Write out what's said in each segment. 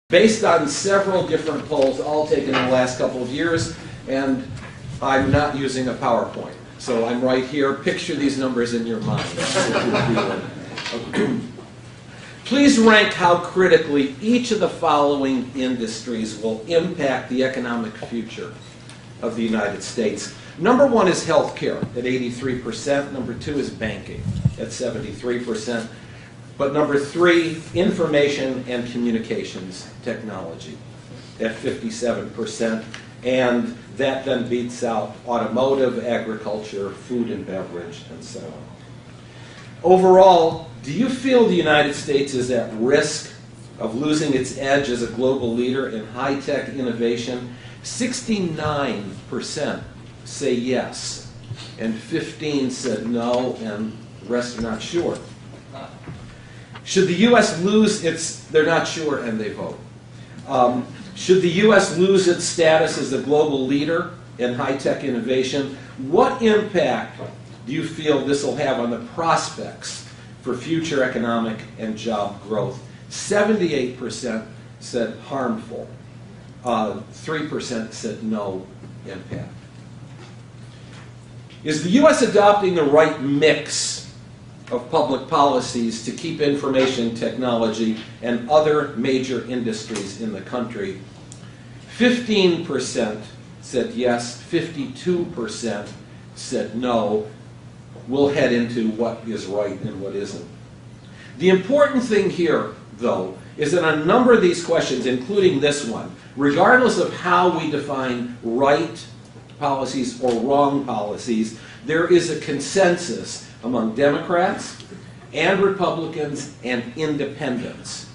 Based on several different polls, all taken in the last couple of years, and I'm not using a PowerPoint. So I'm right here. Picture these numbers in your mind. Please rank how critically each of the following industries will impact the economic future of the United States. Number one is healthcare at 83%. Number two is banking at 73%. But number three, information and communications technology at 57%. And that then beats out automotive, agriculture, food and beverage, and so on. Overall, do you feel the United States is at risk of losing its edge as a global leader in high-tech innovation? 69% say yes, and 15% said no, and the rest are not sure. Should the U.S. lose its, they're not sure and they vote. Should the U.S. lose its status as a global leader in high-tech innovation, what impact do you feel this will have on the prospects for future economic and job growth? 78% said harmful. 3% said no impact. Is the U.S. adopting the right mix of public policies to keep information technology and other major industries in the country? 15% said yes, 52% said no. We'll head into what is right and what isn't. The important thing here, though, is that on a number of these questions, including this one, regardless of how we define right policies or wrong policies, there is a consensus among Democrats and Republicans and independents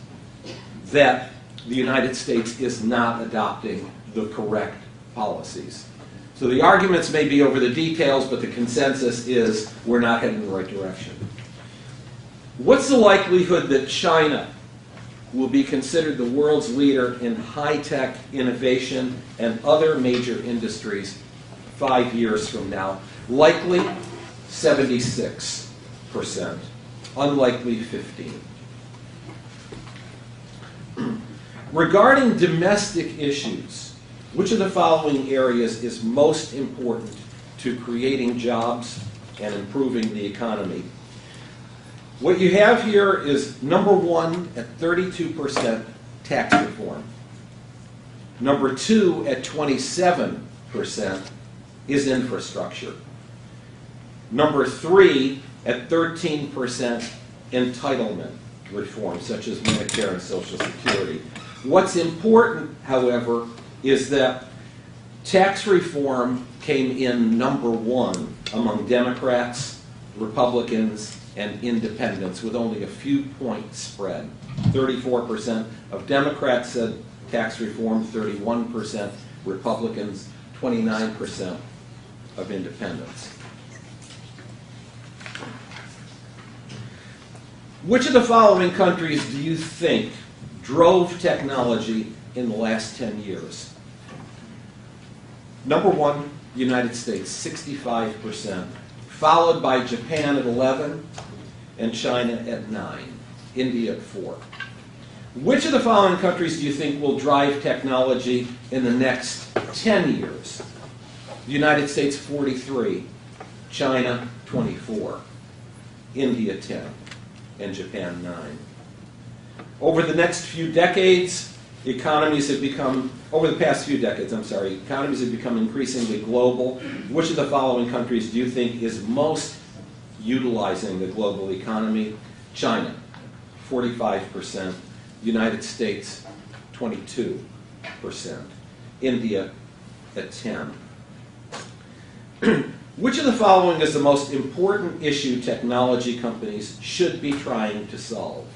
that the United States is not adopting the correct policies. So the arguments may be over the details, but the consensus is we're not heading in the right direction. What's the likelihood that China will be considered the world's leader in high-tech innovation and other major industries 5 years from now? Likely, 76%. Unlikely, 15%. Regarding domestic issues, which of the following areas is most important to creating jobs and improving the economy? What you have here is number one at 32%, tax reform. Number two at 27% is infrastructure. Number three at 13%, entitlement reform, such as Medicare and Social Security. What's important, however, is that tax reform came in number one among Democrats, Republicans, and independents with only a few point spread. 34% of Democrats said tax reform, 31% Republicans, 29% of independents. Which of the following countries do you think drove technology in the last 10 years? Number one, United States, 65%, followed by Japan at 11%, and China at 9%, India at 4%. Which of the following countries do you think will drive technology in the next 10 years? The United States, 43%, China, 24%, India, 10%, and Japan, 9%. Over the past few decades, economies have become increasingly global. Which of the following countries do you think is most utilizing the global economy? China, 45%, United States, 22%, India at 10%. Which of the following is the most important issue technology companies should be trying to solve?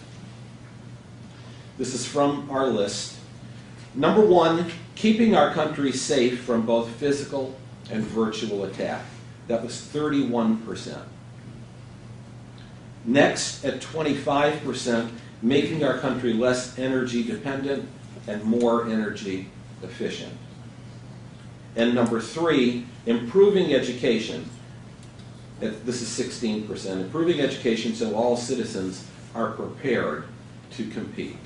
This is from our list. Number one, keeping our country safe from both physical and virtual attack. That was 31%. Next, at 25%, making our country less energy dependent and more energy efficient. And number three, improving education. This is 16%. Improving education so all citizens are prepared to compete.